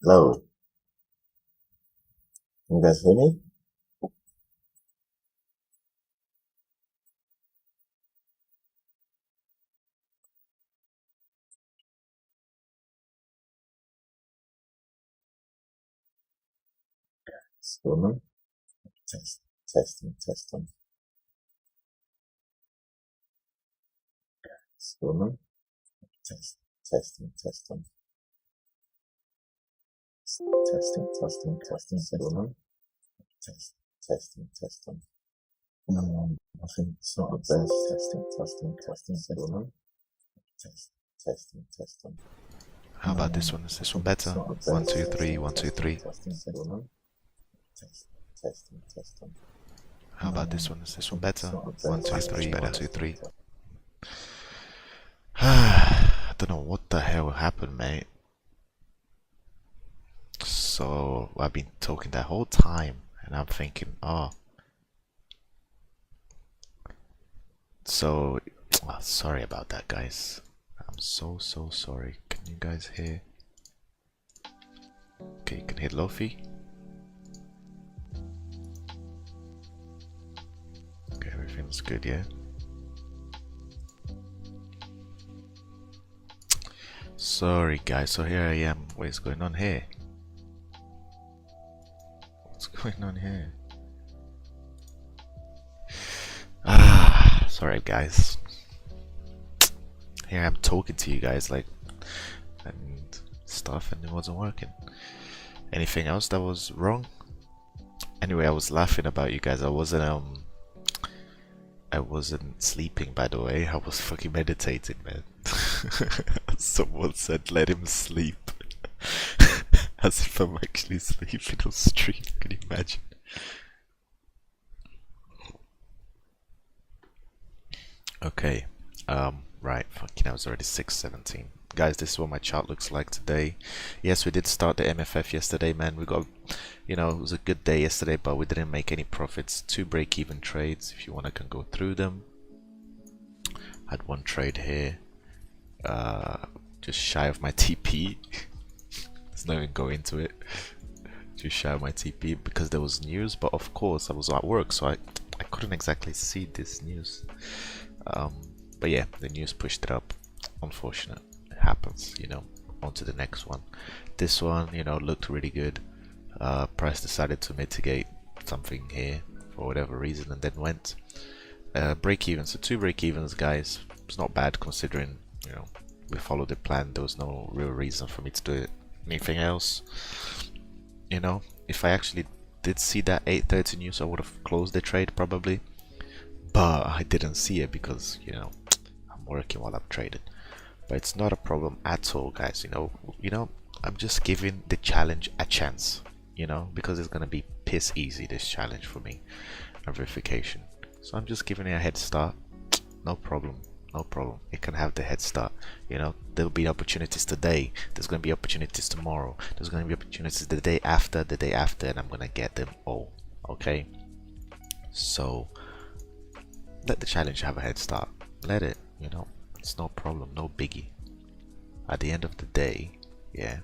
Hello, can you guys hear me? Stormer? Testing. Stormer? Testing. Stormer? Testing. I think it's not the best. Testing. Stormer? Testing. How about this one? Is this one better? 1, 2, 3, 1, 2, 3. Testing. How about this one? Is this one better? 1, 2, 3, 1, 2, 3. I don't know what the hell happened, mate. So I've been talking that whole time, and I'm thinking, oh. So, sorry about that, guys. I'm so sorry. Can you guys hear? Okay, you can hear Lofi. Okay, everything's good, yeah? Sorry, guys. So here I am. What is going on here? What's going on here? Sorry, guys. Here I'm talking to you guys like and stuff, and it wasn't working. Anything else that was wrong? Anyway, I was laughing about you guys. I wasn't sleeping, by the way. I was fucking meditating, man. Someone said let him sleep. As if I'm actually sleeping on stream. Can you imagine? Okay. Right, fucking I was already 6:17. Guys, this is what my chart looks like today. Yes, we did start the MFF yesterday, man. We got, you know, it was a good day yesterday, but we didn't make any profits. 2 break-even trades. If you want, I can go through them. I had one trade here, just shy of my TP. Let's not even go into it. Just shy of my TP because there was news, but of course I was at work, so I couldn't exactly see this news. But yeah, the news pushed it up. Unfortunate. It happens, you know. On to the next one. This one, you know, looked really good. Price decided to mitigate something here for whatever reason and then went. Break even. So 2 break evens, guys. It's not bad considering, you know, we followed the plan. There was no real reason for me to do anything else. You know, if I actually did see that 8:30 news, I would have closed the trade probably. But I didn't see it because, you know, I'm working while I'm trading. But it's not a problem at all, guys. You know, I'm just giving the challenge a chance, you know, because it's gonna be piss easy, this challenge for me and verification. So I'm just giving it a head start. No problem. It can have the head start. You know, there'll be opportunities today. There's gonna be opportunities tomorrow. There's gonna be opportunities the day after, and I'm gonna get them all. Okay. So let the challenge have a head start. Let it, you know, it's no problem, no biggie. At the end of the day, yeah,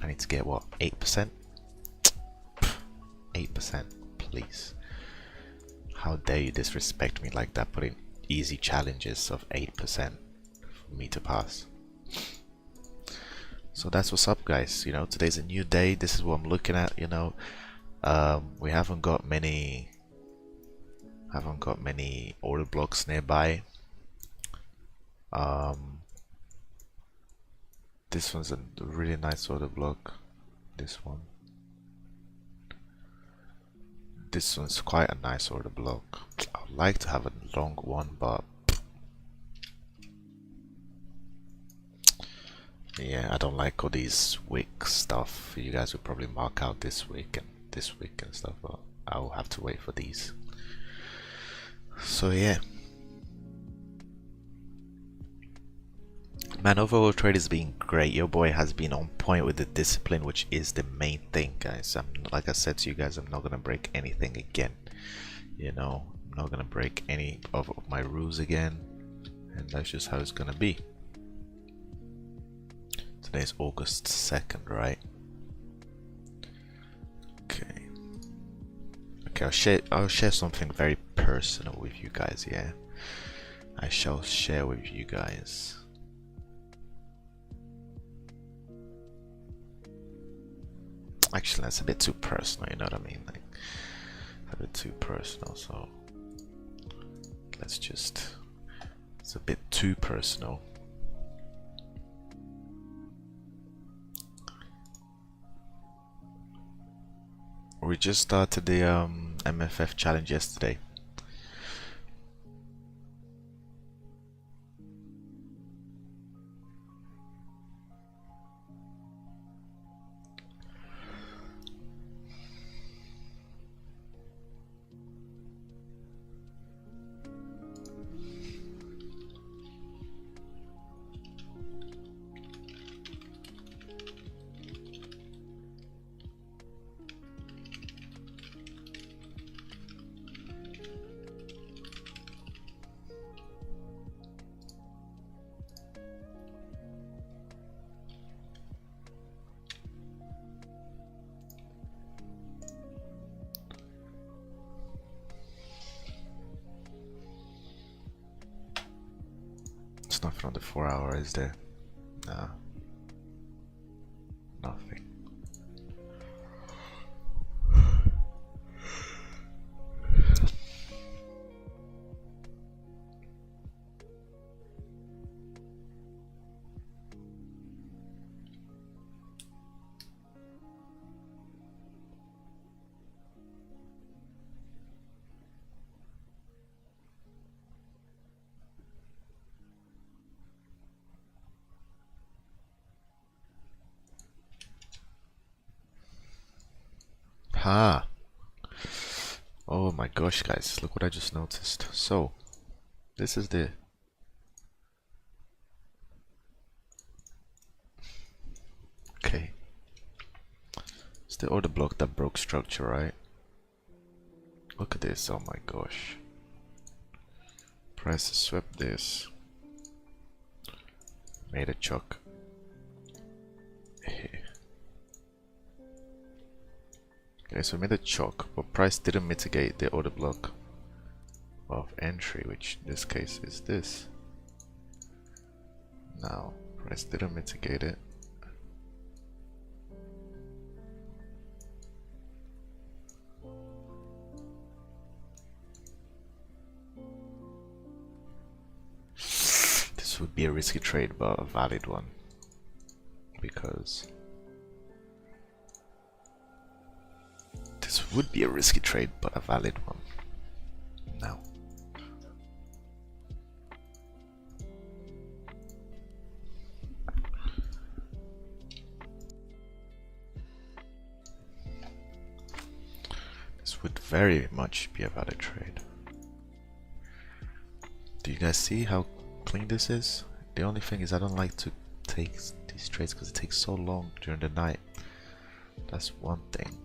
I need to get what, 8%? 8%, please. How dare you disrespect me like that, putting easy challenges of 8% for me to pass. So that's what's up, guys. You know, today's a new day. This is what I'm looking at, you know. We haven't got many order blocks nearby. This one's a really nice order block. This one's quite a nice order block. I would like to have a long one, but yeah, I don't like all these wick stuff. You guys will probably mark out this week and stuff, but I'll have to wait for these. So yeah, man, overall trade has been great. Your boy has been on point with the discipline, which is the main thing, guys. Like I said to you guys, I'm not gonna break anything again. You know, I'm not gonna break any of my rules again, and that's just how it's gonna be. Today's August 2nd, right? Okay, I'll share something very personal with you guys, yeah. I shall share with you guys. Actually, that's a bit too personal, you know what I mean? Like, a bit too personal, so let's just, it's a bit too personal. We just started the MFF challenge yesterday. It's nothing on the 4 hour, is there? Nah. Nothing. Ha! Oh my gosh, guys, look what I just noticed. So, this is the... Okay. It's the order block that broke structure, right? Look at this, oh my gosh. Price swept this. Made a choke. Okay, so we made a choke, but price didn't mitigate the order block of entry, which in this case is this. Now, price didn't mitigate it. This would be a risky trade, but a valid one, because this would be a risky trade, but a valid one. Now, this would very much be a valid trade. Do you guys see how clean this is? The only thing is I don't like to take these trades because it takes so long during the night. That's one thing.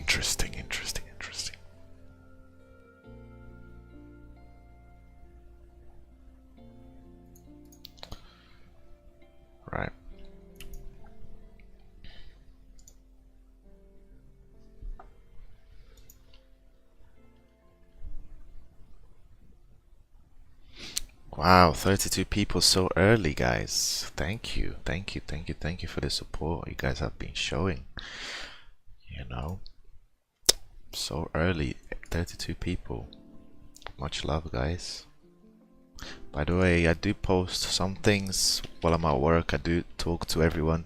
Interesting. Right. Wow, 32 people so early, guys. Thank you for the support you guys have been showing. You know, so early, 32 people. Much love, guys. By the way, I do post some things while I'm at work. I do talk to everyone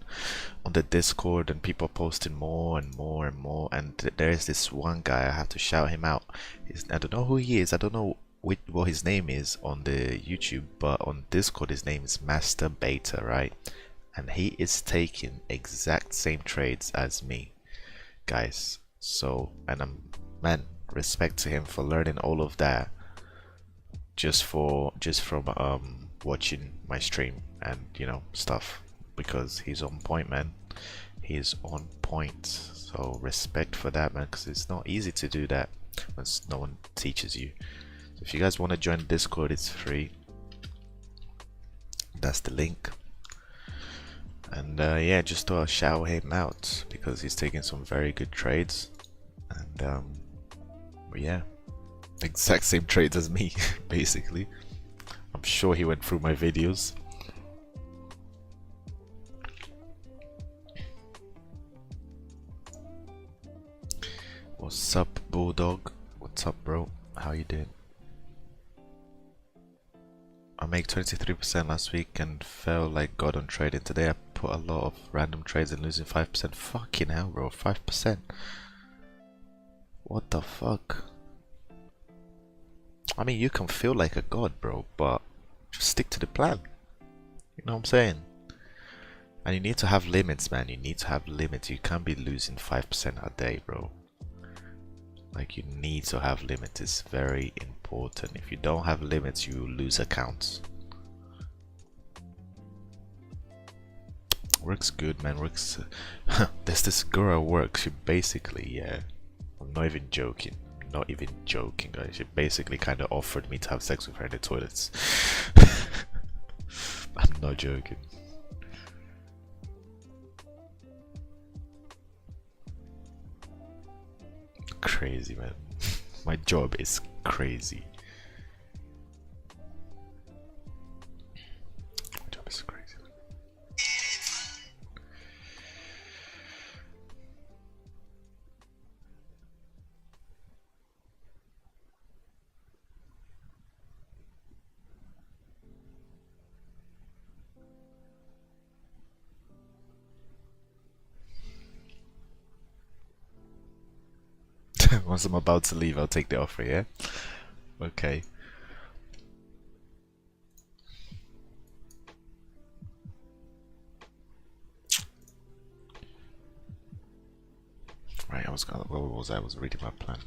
on the Discord, and people are posting more and more and more. And there is this one guy, I have to shout him out. I don't know who he is. I don't know what his name is on the YouTube, but on Discord his name is Master Beta, right? And he is taking exact same trades as me, guys. So, and man, respect to him for learning all of that just from watching my stream. and you know, stuff, because he's on point, man. He is on point. So respect for that, man, because it's not easy to do that when no one teaches you. So if you guys want to join Discord, it's free. That's the link. And yeah, just to shout him out because he's taking some very good trades. And yeah, exact same trades as me, basically. I'm sure he went through my videos. What's up, Bulldog? What's up, bro? How you doing? I made 23% last week and felt like God on trading. Today I put a lot of random trades and losing 5%. Fucking hell, bro, 5%. What the fuck? I mean, you can feel like a god, bro, but just stick to the plan. You know what I'm saying? And you need to have limits, man. You need to have limits. You can't be losing 5% a day, bro. Like, you need to have limits. It's very important. If you don't have limits, you lose accounts. Works good, man. Works. There's this girl at work. She basically, yeah, I'm not even joking. Not even joking, guys. She basically kind of offered me to have sex with her in the toilets. I'm not joking. Crazy, man. My job is crazy. My job is crazy, man. Once I'm about to leave, I'll take the offer, yeah? Okay. Right, I was gonna, where was I? I was reading my plan.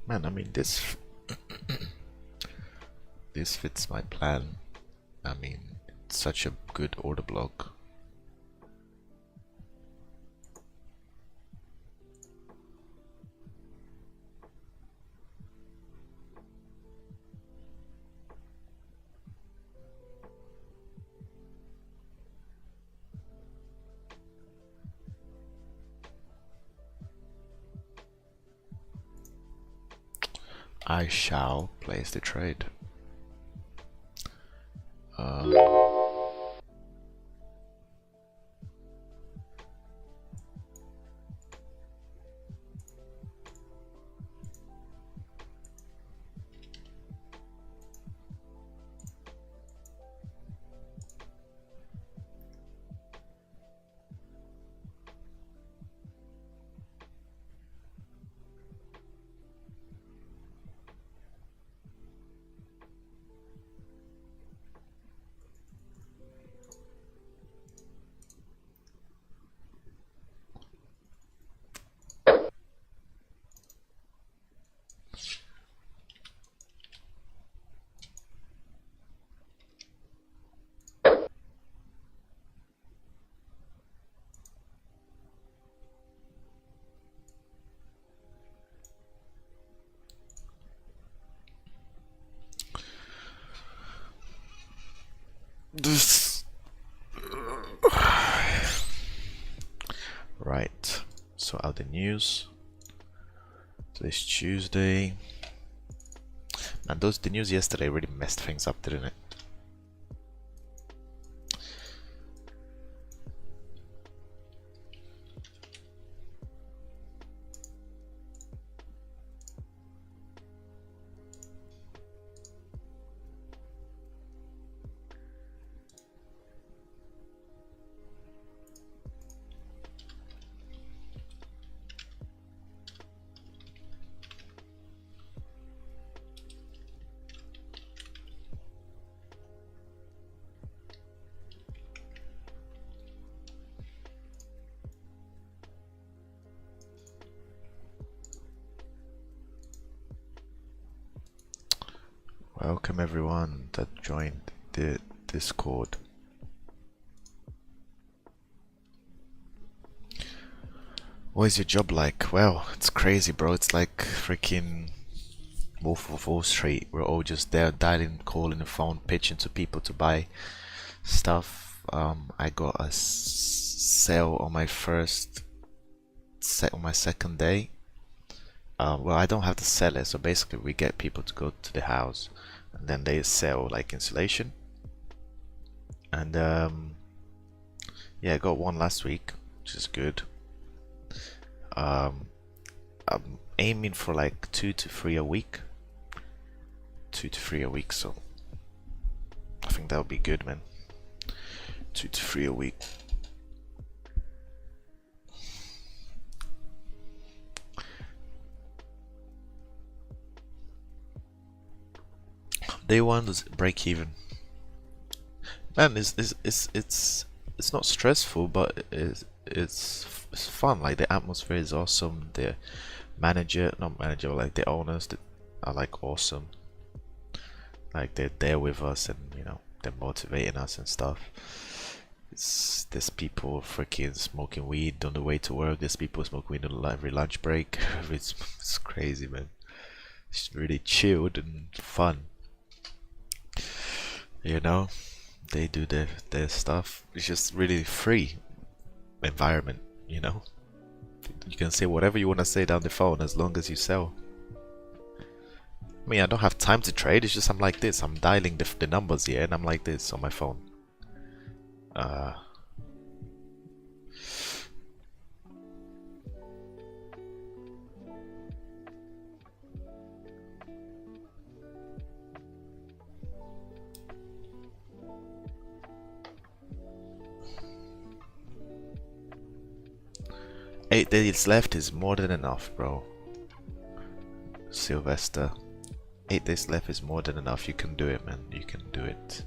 Man, I mean, this this fits my plan. I mean, it's such a good order block. I shall place the trade. This right. So out the news. Today's Tuesday. Man, the news yesterday really messed things up, didn't it? Welcome everyone that joined the Discord. What is your job like? Well, it's crazy, bro. It's like freaking Wolf of Wall Street. We're all just there dialing, calling the phone, pitching to people to buy stuff. I got a sale on my second day. Well, I don't have to sell it, so basically we get people to go to the house, and then they sell like insulation. And yeah, I got one last week, which is good. I'm aiming for like 2 to 3 a week. 2 to 3 a week, so I think that would be good, man. 2 to 3 a week. Day one was break even. Man, it's not stressful, but it's fun. Like the atmosphere is awesome. The not manager, like the owners that are like awesome. Like they're there with us, and you know they're motivating us and stuff. There's people freaking smoking weed on the way to work. There's people smoking weed on every lunch break. It's crazy, man. It's really chilled and fun. You know, they do their stuff. It's just really free environment. You know, you can say whatever you want to say down the phone as long as you sell. I mean, I don't have time to trade. It's just I'm like this. I'm dialing the numbers here, and I'm like this on my phone. 8 days left is more than enough, bro. Sylvester. 8 days left is more than enough. You can do it, man. You can do it.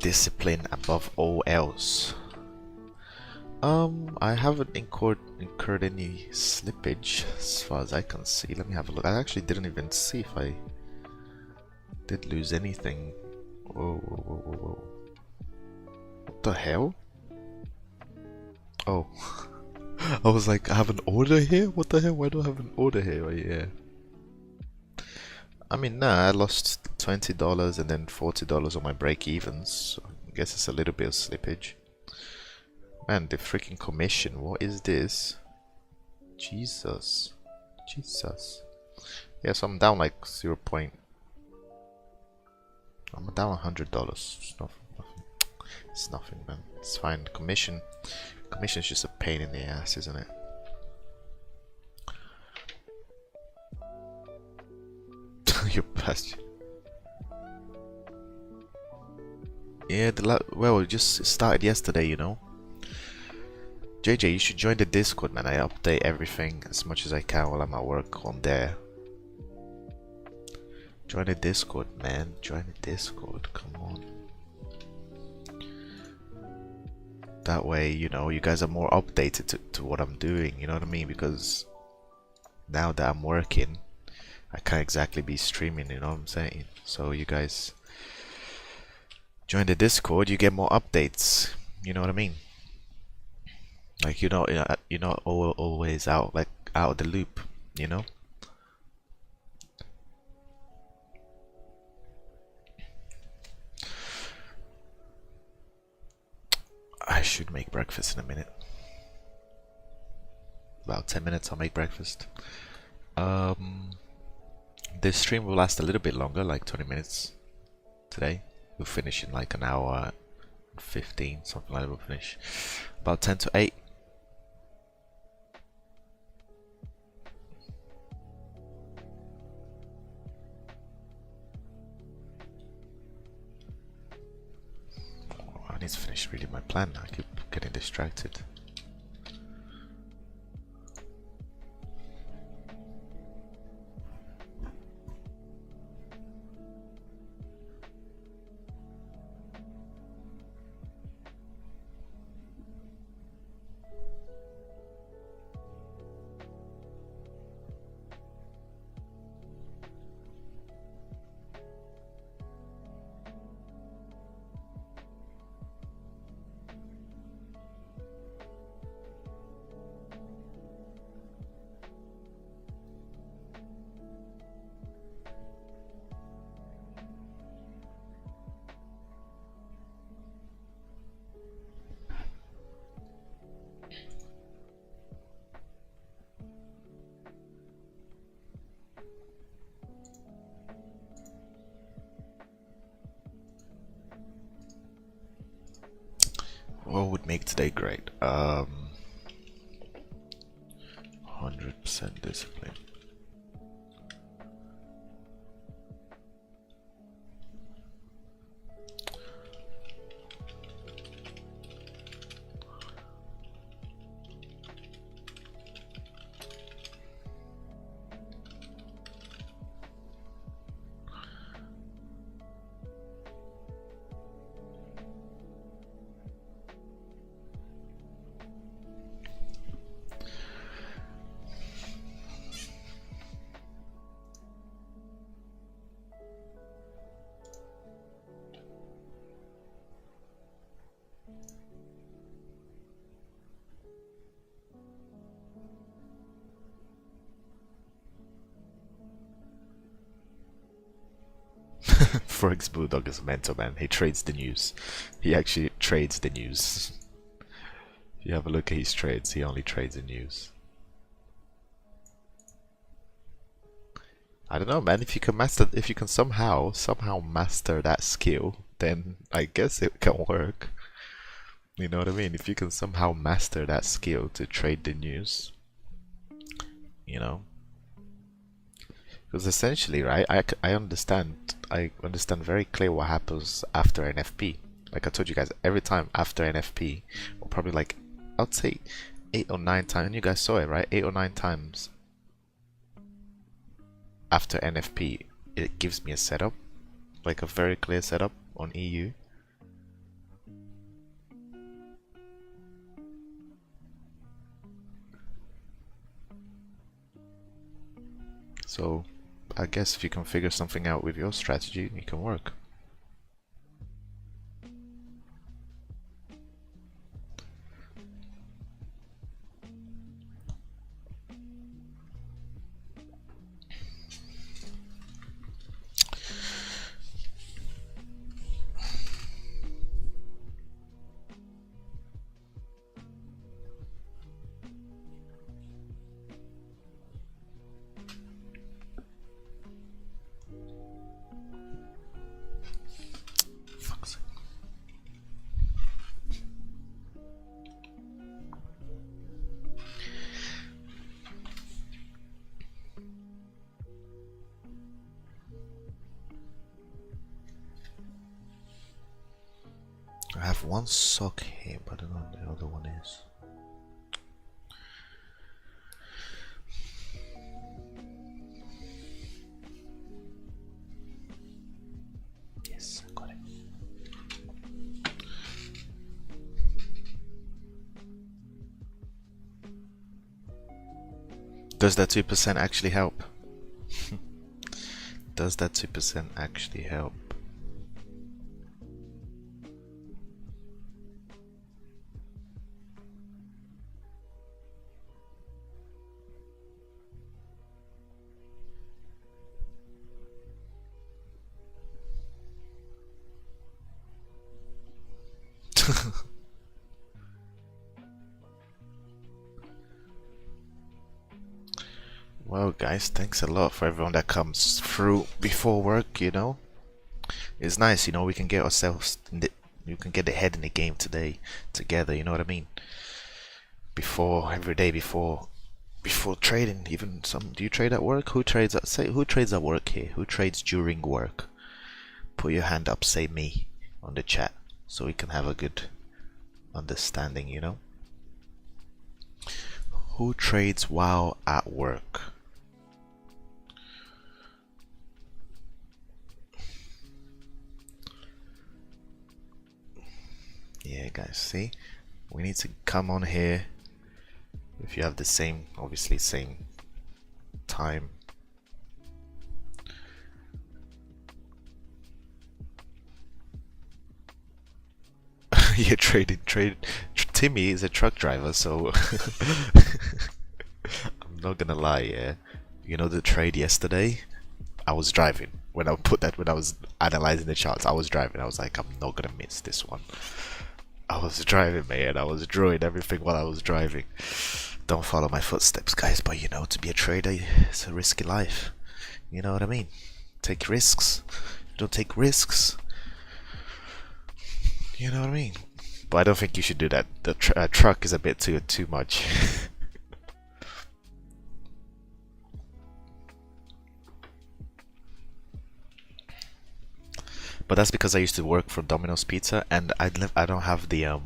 Discipline above all else. I haven't incurred any slippage as far as I can see. Let me have a look. I actually didn't even see if I did lose anything. Whoa, whoa, whoa, whoa, whoa. What the hell? Oh. I was like, I have an order here? What the hell? Why do I have an order here? Oh, yeah. I mean, nah, I lost $20 and then $40 on my break-evens. So I guess it's a little bit of slippage. Man, the freaking commission. What is this? Jesus. Jesus. Yeah, so I'm down like 0. I'm down $100. It's nothing. It's nothing, man. It's fine. Commission's just a pain in the ass, isn't it? Your past. Yeah, well, it just started yesterday, you know. JJ, you should join the Discord, man. I update everything as much as I can while I'm at work on there. Join the Discord, man. Join the Discord. Come on. That way, you know, you guys are more updated to what I'm doing. You know what I mean? Because now that I'm working, I can't exactly be streaming. You know what I'm saying? So you guys join the Discord. You get more updates. You know what I mean? Like you're not always out of the loop, you know. I should make breakfast in a minute. About 10 minutes, I'll make breakfast. This stream will last a little bit longer, like 20 minutes today. We'll finish in like an hour 15, something like that. We'll finish about 10 to 8. I need to finish reading my plan. I keep getting distracted. make today great. 100% discipline. Forex Bulldog is a mentor, man. He trades the news. He actually trades the news. If you have a look at his trades, he only trades the news. I don't know, man. If you can master, if you can somehow master that skill, then I guess it can work. You know what I mean? If you can somehow master that skill to trade the news, you know. Because essentially, right, I understand very clear what happens after an FP. Like I told you guys, every time after an FP, or probably like, I'd say 8 or 9 times, and you guys saw it, right? 8 or 9 times after NFP, it gives me a setup, like a very clear setup on EU. So I guess if you can figure something out with your strategy, it can work. I have one sock here, but I don't know what the other one is. Yes, I got it. Does that 2% actually help? Does that 2% actually help? Well guys, thanks a lot for everyone that comes through before work, you know. It's nice, you know, we can get ourselves you can get the head in the game today together, you know what I mean? Every day before trading. Even do you trade at work? Who trades at work here? Who trades during work? Put your hand up, say me on the chat, so we can have a good understanding, you know. Who trades while at work? Yeah guys, see, we need to come on here if you have the same, obviously same time. You're trading. Timmy is a truck driver, so I'm not gonna lie, yeah. You know the trade yesterday? I was driving. When I was analyzing the charts, I was driving. I was like, I'm not gonna miss this one. I was driving, man. I was drawing everything while I was driving. Don't follow my footsteps, guys, but you know, to be a trader, it's a risky life. You know what I mean? Take risks. You don't take risks. You know what I mean? But I don't think you should do that. The truck is a bit too much. But that's because I used to work for Domino's Pizza, and I don't have the you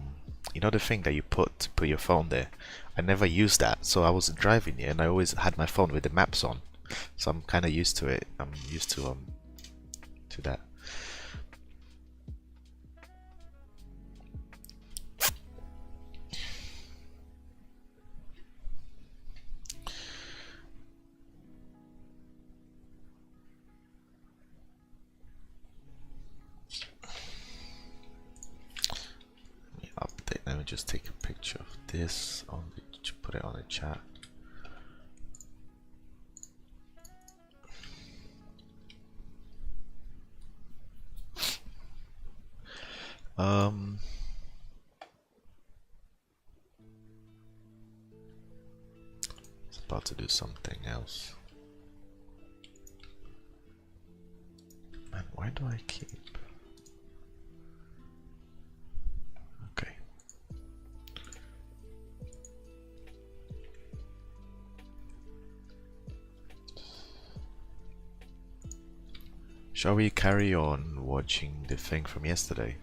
know the thing that you put your phone there. I never used that, so I was driving here, and I always had my phone with the maps on. So I'm kind of used to it. I'm used to that. Update. Let me just take a picture of this to put it on the chat. It's about to do something else. Man, why do I keep? Okay. Shall we carry on watching the thing from yesterday?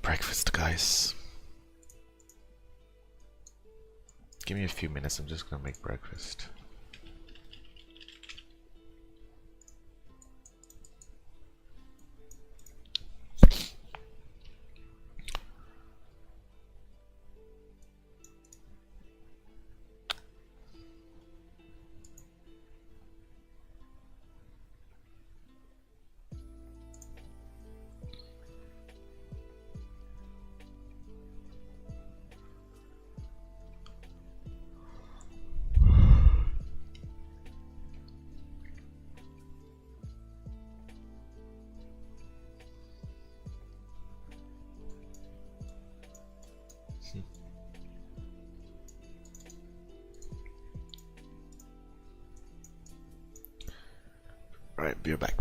Breakfast, guys. Give me a few minutes, I'm just gonna make breakfast. Alright, be right back.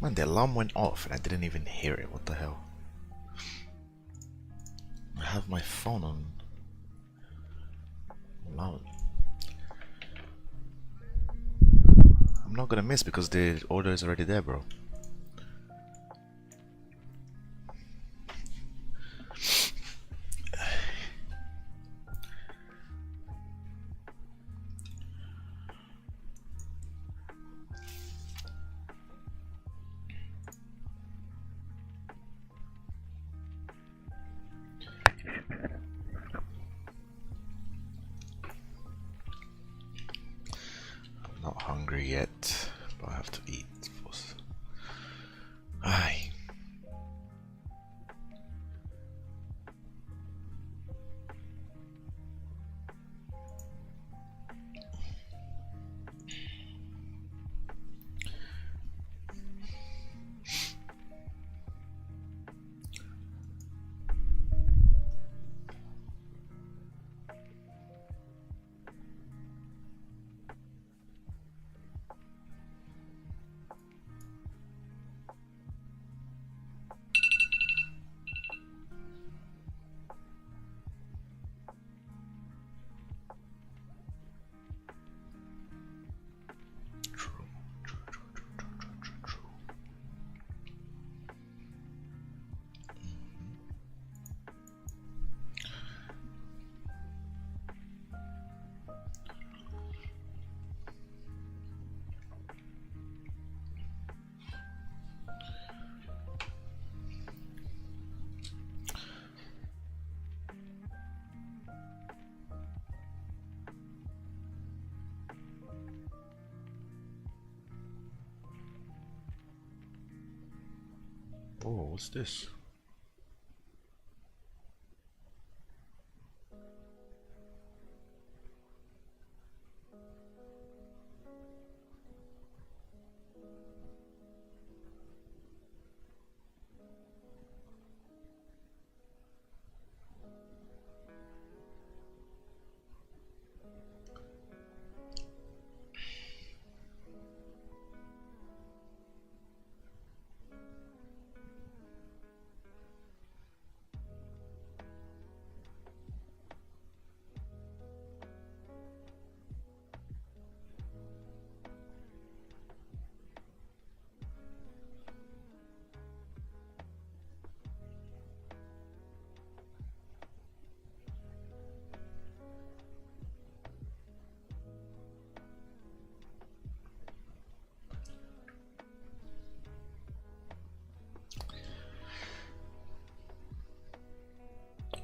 Man, the alarm went off and I didn't even hear it. What the hell? I have my phone on loud. I'm not gonna miss because the order is already there, bro. Not hungry yet, but I have to eat first. Aye. Oh, what's this?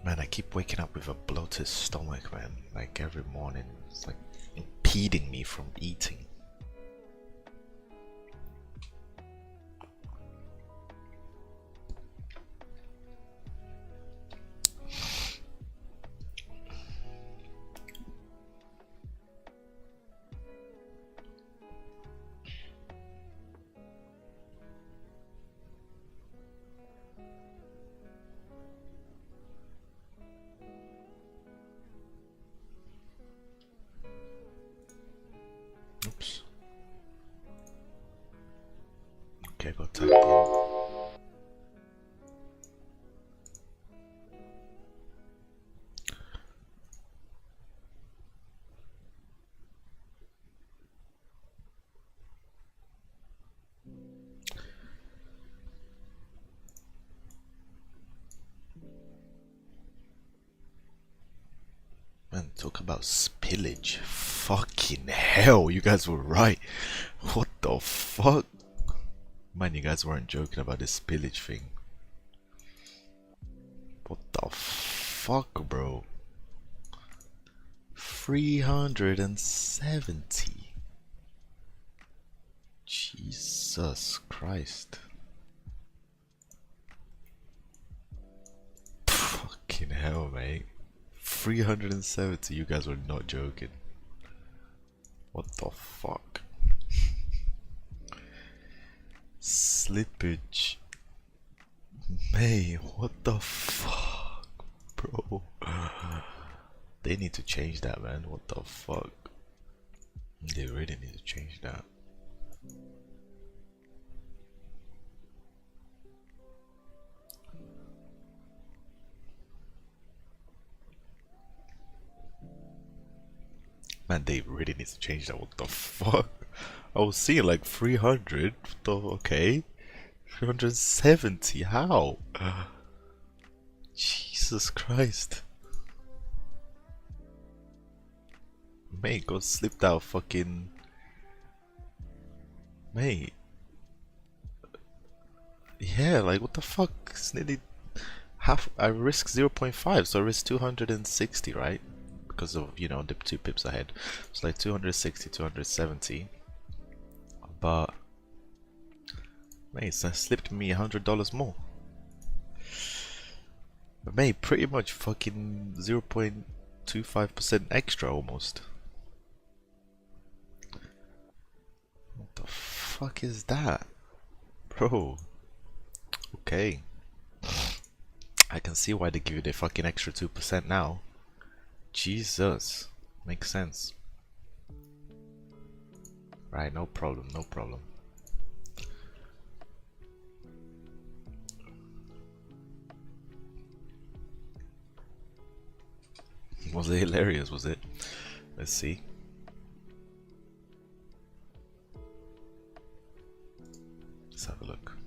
Man, I keep waking up with a bloated stomach, man. Like every morning, it's like impeding me from eating. Oops. Okay, got tagged in. Man, talk about spillage. Fucking hell, you guys were right. What the fuck? Man, you guys weren't joking about this spillage thing. What the fuck, bro? 370. Jesus Christ. Fucking hell, mate. 370, you guys were not joking. What the fuck? Slippage. Mate, what the fuck, bro? They need to change that, man. What the fuck? They really need to change that. Man, they really need to change that. What the fuck? I was seeing like 300. Okay. 370. How? Jesus Christ. Mate, go slipped out fucking. Mate. Yeah, like what the fuck? It's nearly half. I risk 0.5, so I risk 260, right? Because of, you know, the 2 pips ahead. It's like 260, 270. But mate, that slipped me $100 more. But mate, pretty much fucking 0.25% extra almost. What the fuck is that? Bro. Okay. I can see why they give you the fucking extra 2% now. Jesus. Makes sense. Right, no problem, no problem. Was it hilarious, was it? Let's see. Let's have a look.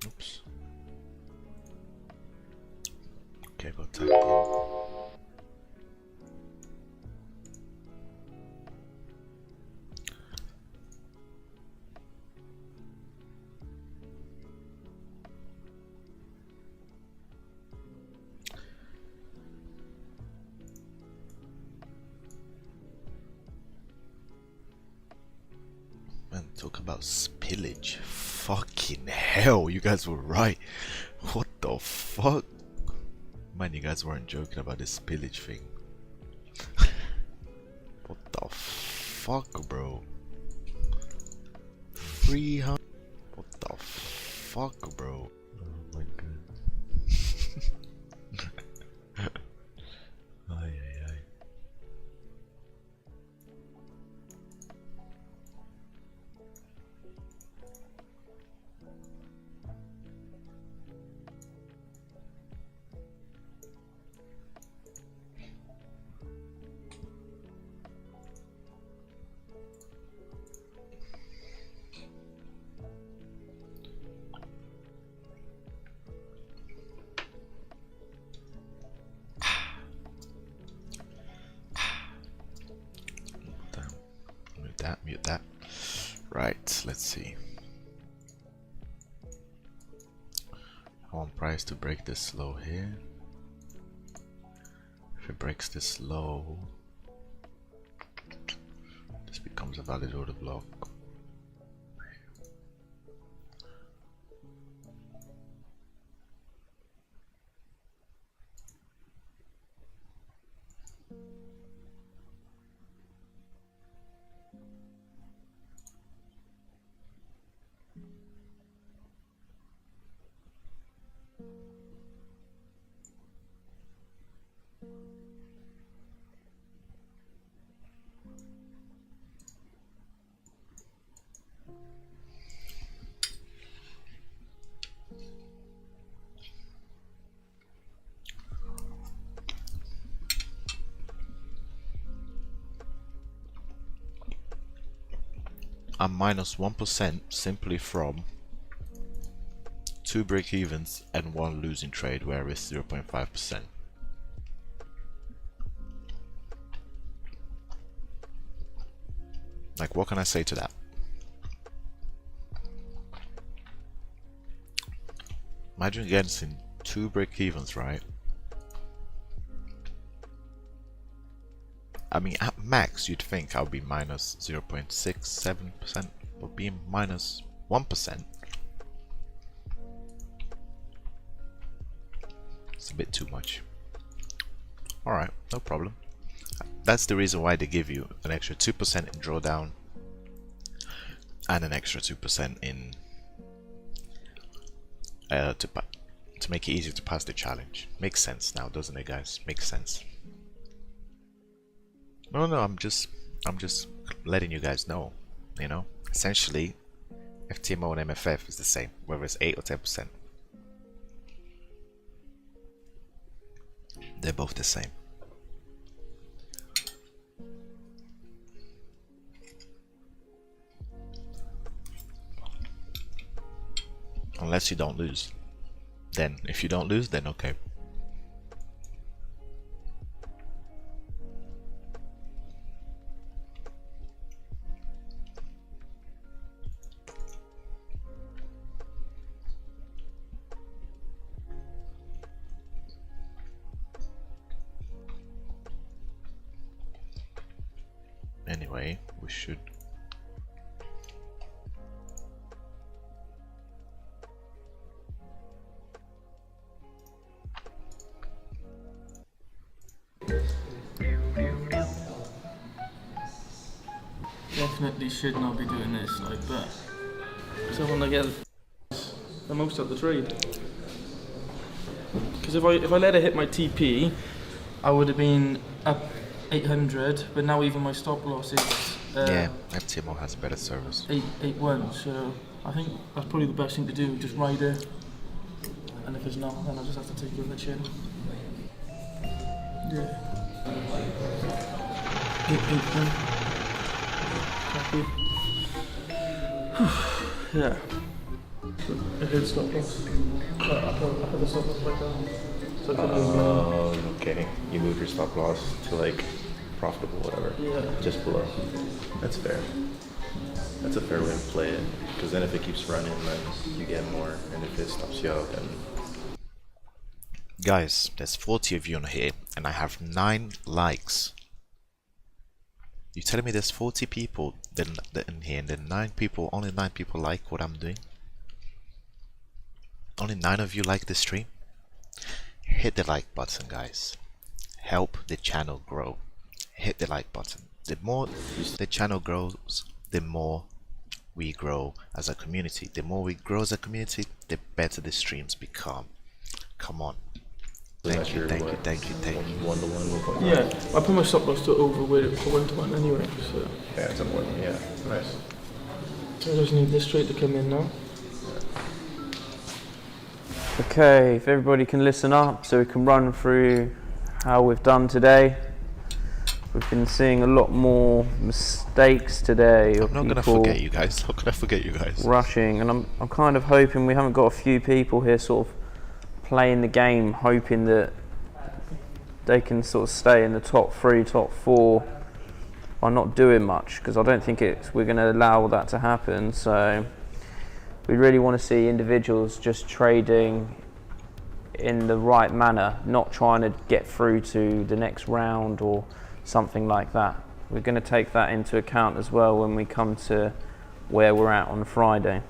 Oops. Okay, go type in. Man, talk about spillage. Fucking hell, you guys were right. What the fuck? Man, you guys weren't joking about this spillage thing. What the fuck, bro? 300. What the fuck, bro? Oh my god. Ay, ay, ay. Mute that. Right, let's see. I want price to break this low here. If it breaks this low, this becomes a valid order block. I'm minus 1% simply from 2 break-evens and 1 losing trade where I risk 0.5%. Like, what can I say to that? Imagine getting 2 break-evens, right? I mean, at max, you'd think I'll be minus 0.67%, but being minus 1%, it's a bit too much. Alright, no problem. That's the reason why they give you an extra 2% in drawdown and an extra 2% in to make it easier to pass the challenge. Makes sense now, doesn't it, guys? Makes sense. No, I'm just letting you guys know, you know, essentially FTMO and MFF is the same, whether it's 8 or 10%. They're both the same. Unless you don't lose. Then, if you don't lose, then okay. Anyway, we should definitely should not be doing this like that. So when I get the most out of the trade. Because if I let it hit my TP, I would have been up 800, but now even my stop loss is yeah, ftmo has better service. 881, so I think that's probably the best thing to do, just ride it. And if it's not, then I'll just have to take it with the chin. Yeah. 881. Copy. Yeah. I did stop loss. I put the stop loss back down. So Okay. You move your stop loss to like profitable, whatever. yeah. Just below. That's fair. That's a fair way to play it. Because then if it keeps running, then you get more. And if it stops you out, then... Guys, there's 40 of you on here, and I have 9 likes. You telling me there's 40 people in here, and then only 9 people like what I'm doing? Only 9 of you like this stream? Hit the like button, guys. Help the channel grow. Hit the like button. The more the channel grows, the more we grow as a community. The more we grow as a community, the better the streams become. Come on. Thank you. 1-to-1. Yeah, I put my stop loss to over with for 1-to-1 anyway, so. Yeah, it's important. Yeah, nice. So I just need this straight to come in now. Okay, if everybody can listen up so we can run through how we've done today. We've been seeing a lot more mistakes today of I'm not gonna forget you guys. How can I forget you guys? Rushing, and I'm kind of hoping we haven't got a few people here sort of playing the game, hoping that they can sort of stay in the top 3, top 4 by not doing much, because I don't think we're going to allow that to happen. So we really want to see individuals just trading in the right manner, not trying to get through to the next round or something like that. We're going to take that into account as well when we come to where we're at on Friday.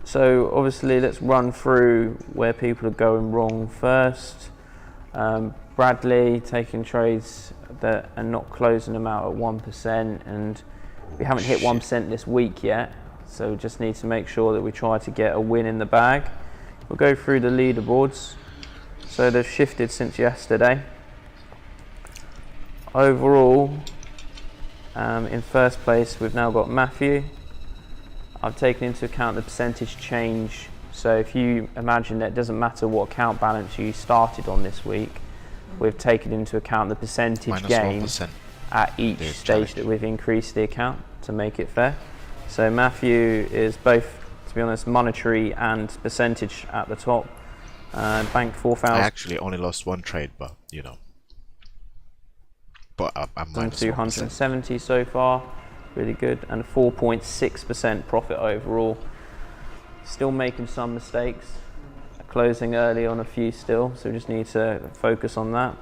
So obviously let's run through where people are going wrong first. Bradley taking trades that are not closing them out at 1%, and we haven't hit 1% this week yet, so we just need to make sure that we try to get a win in the bag. We'll go through the leaderboards. So they've shifted since yesterday. Overall, in first place we've now got Matthew. I've taken into account the percentage change, so if you imagine that it doesn't matter what account balance you started on this week, we've taken into account the percentage gain at each stage that we've increased the account to make it fair. So Matthew is both, to be honest, monetary and percentage at the top. Banked 4,000. I actually only lost 1 trade, but you know. But I'm minus 270 so far. Really good, and 4.6% profit overall. Still making some mistakes, closing early on a few still, so we just need to focus on that.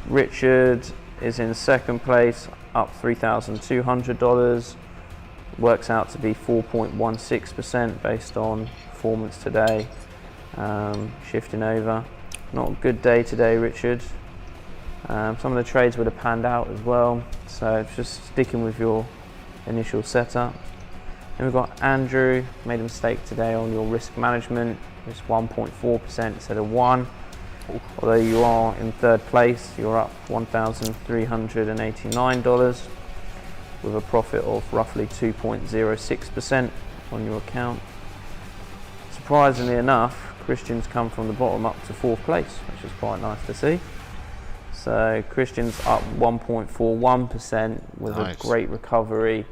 Richard is in second place, up $3,200. Works out to be 4.16% based on performance today. Shifting over. Not a good day today, Richard. Some of the trades would have panned out as well, so just sticking with your initial setup. Then we've got Andrew, made a mistake today on your risk management. It's 1.4% instead of 1. Although you are in third place, you're up $1,389 with a profit of roughly 2.06% on your account. Surprisingly enough, Christian's come from the bottom up to 4th place, which is quite nice to see. So Christian's up 1.41% with a great recovery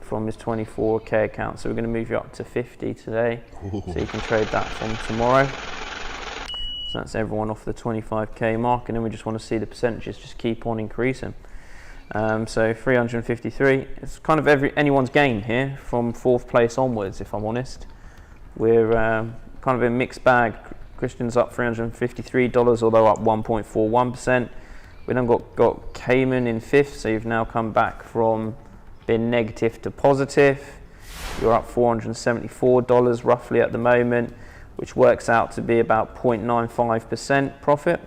from his 24k account. So we're going to move you up to 50 today. Ooh. So you can trade that from tomorrow. So that's everyone off the 25k mark, and then we just want to see the percentages just keep on increasing. So 353, it's kind of anyone's game here from 4th place onwards, if I'm honest. We're kind of a mixed bag. Christian's up $353, although up 1.41%. We then got Cayman in 5th, so you've now come back from being negative to positive. You're up $474 roughly at the moment, which works out to be about 0.95% profit.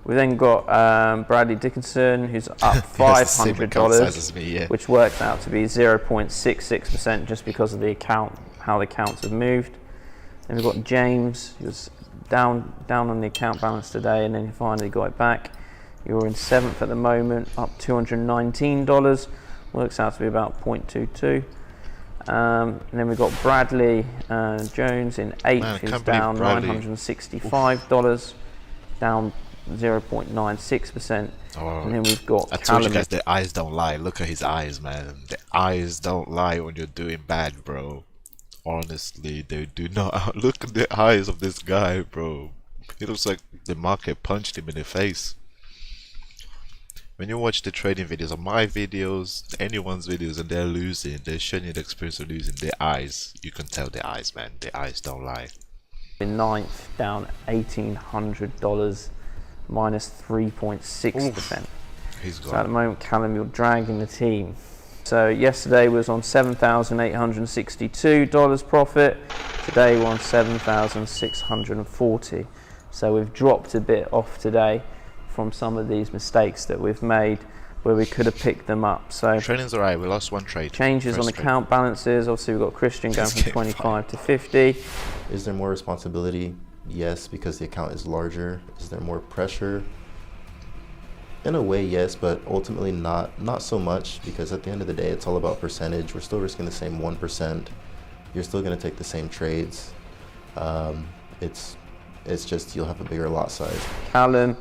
We then got Bradley Dickinson, who's up $500, which works out to be 0.66% just because of the account, how the accounts have moved. Then we've got James, who's down on the account balance today, and then he finally got it back. You're in 7th at the moment, up $219, works out to be about 0.22. And then we've got Bradley Jones in 8th, who's down $965, down 0.96%. And then we've got I told you guys the eyes don't lie. Look at his eyes, man. The eyes don't lie when you're doing bad, bro. Honestly, they do not. Look at the eyes of this guy, bro. It looks like the market punched him in the face. When you watch the trading videos, or my videos, anyone's videos, and they're losing, they're showing you the experience of losing. Their eyes, you can tell the eyes, man. The eyes don't lie. In 9th, down $1,800, minus 3.6%. He's gone. So at the moment, Callum, you're dragging the team. So yesterday was on $7,862 profit. Today we're on $7,640. So we've dropped a bit off today from some of these mistakes that we've made where we could have picked them up. So training's alright, we lost one trade. Changes on account balances. Obviously we've got Christian going from 25 to 50. Is there more responsibility? Yes, because the account is larger. Is there more pressure? In a way, yes, but ultimately not so much, because at the end of the day, it's all about percentage. We're still risking the same 1%. You're still going to take the same trades. It's just you'll have a bigger lot size. Callum,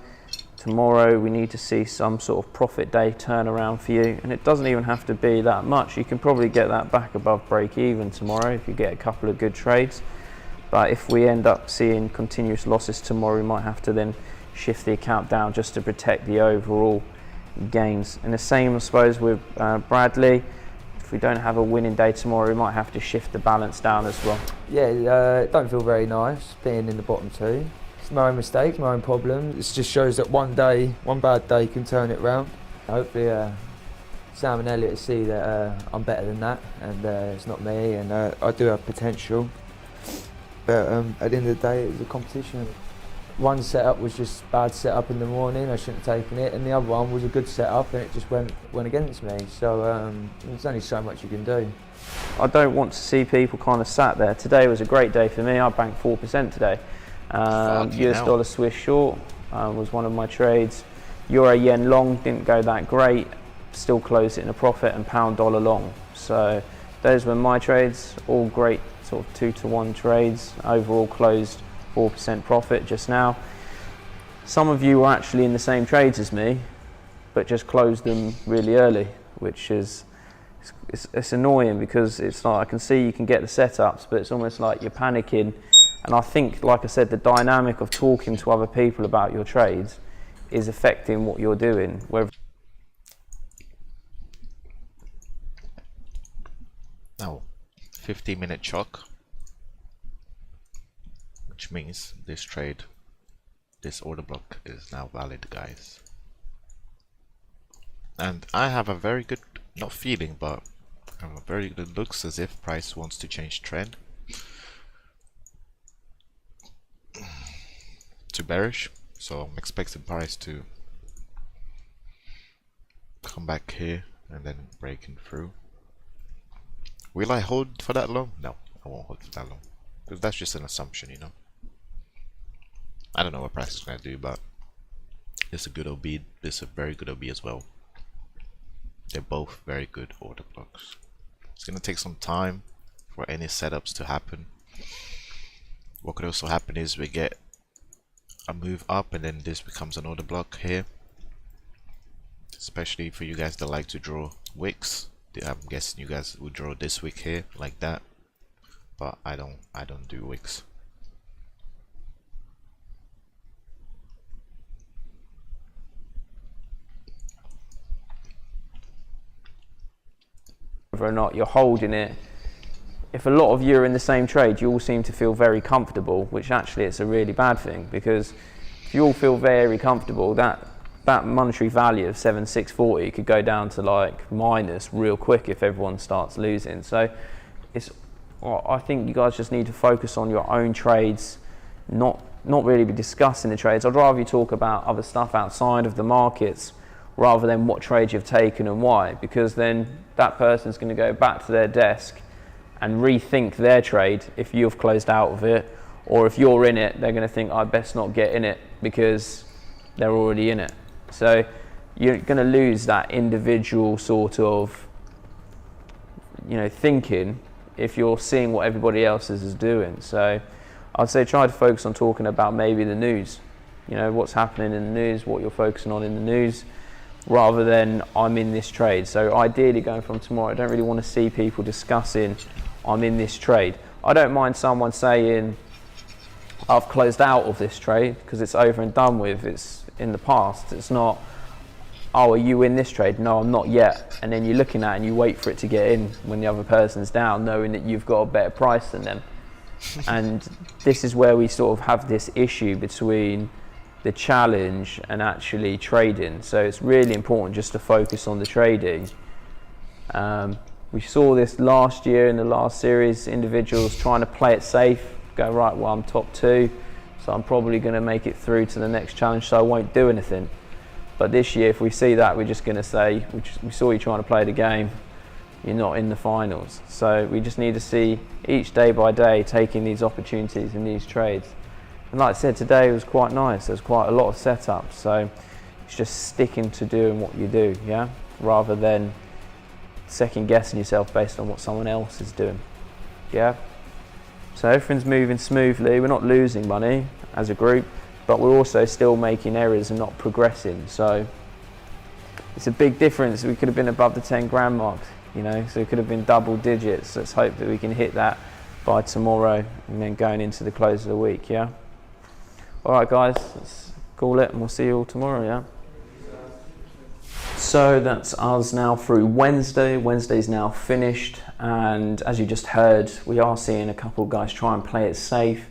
tomorrow we need to see some sort of profit day turnaround for you, and it doesn't even have to be that much. You can probably get that back above break even tomorrow if you get a couple of good trades. But if we end up seeing continuous losses tomorrow, we might have to then shift the account down just to protect the overall gains. And the same, I suppose, with Bradley. If we don't have a winning day tomorrow, we might have to shift the balance down as well. Yeah, it don't feel very nice being in the bottom 2. It's my own mistakes, my own problems. It just shows that one bad day can turn it round. Hopefully Sam and Elliot see that I'm better than that, and it's not me, and I do have potential. But at the end of the day, it was a competition. One setup was just bad setup in the morning, I shouldn't have taken it, and the other one was a good setup and it just went against me. So there's only so much you can do. I don't want to see people kind of sat there. Today was a great day for me. I banked 4% today. US dollar Swiss short was one of my trades. Euro yen long didn't go that great, still closed it in a profit, and pound dollar long. So those were my trades, all great sort of 2-to-1 trades. Overall closed 4% profit just now. Some of you were actually in the same trades as me, but just closed them really early, which is it's annoying, because it's like I can see you can get the setups, but it's almost like you're panicking. And I think, like I said, the dynamic of talking to other people about your trades is affecting what you're doing. Now, 15-minute chalk, which means this trade, this order block is now valid, guys. And I have a very good, not feeling, but I have a very good looks as if price wants to change trend to bearish. So I'm expecting price to come back here and then breaking through. Will I hold for that long? No, I won't hold for that long, because that's just an assumption, you know. I don't know what price is going to do, but it's a good OB. It's a very good OB as well. They're both very good order blocks. It's going to take some time for any setups to happen. what could also happen is we get a move up and then this becomes an order block here, especially for you guys that like to draw wicks. I'm guessing you guys would draw this wick here like that, but I don't do wicks. Whether or not you're holding it, if a lot of you are in the same trade, you all seem to feel very comfortable, which actually it's a really bad thing, because if you all feel very comfortable, that monetary value of 7,640 could go down to like minus real quick if everyone starts losing. So I think you guys just need to focus on your own trades, not really be discussing the trades. I'd rather you talk about other stuff outside of the markets rather than what trades you've taken and why, because then that person's going to go back to their desk and rethink their trade if you've closed out of it, or if you're in it, they're going to think, I best not get in it because they're already in it. So you're going to lose that individual sort of, thinking if you're seeing what everybody else is doing. So I'd say try to focus on talking about maybe the news, what's happening in the news, what you're focusing on in the news, rather than I'm in this trade. So ideally going from tomorrow, I don't really want to see people discussing I'm in this trade. I don't mind someone saying I've closed out of this trade because it's over and done with, it's in the past. It's not, oh, are you in this trade? No, I'm not yet. And then you're looking at it and you wait for it to get in when the other person's down, knowing that you've got a better price than them. And this is where we sort of have this issue between the challenge and actually trading. So it's really important just to focus on the trading. We saw this last year in the last series, individuals trying to play it safe, go, right, well, I'm top 2, so I'm probably going to make it through to the next challenge, so I won't do anything. But this year, if we see that, we're just going to say, we saw you trying to play the game, you're not in the finals. So we just need to see each day by day taking these opportunities in these trades. And like I said, today was quite nice. There's quite a lot of setups, so it's just sticking to doing what you do, yeah, rather than second guessing yourself based on what someone else is doing, yeah. So everything's moving smoothly. We're not losing money as a group, but we're also still making errors and not progressing. So it's a big difference. We could have been above the 10 grand mark, so it could have been double digits. Let's hope that we can hit that by tomorrow and then going into the close of the week, yeah. All right, guys, let's call it and we'll see you all tomorrow, yeah. So that's us now through Wednesday. Wednesday's now finished, and as you just heard, we are seeing a couple of guys try and play it safe.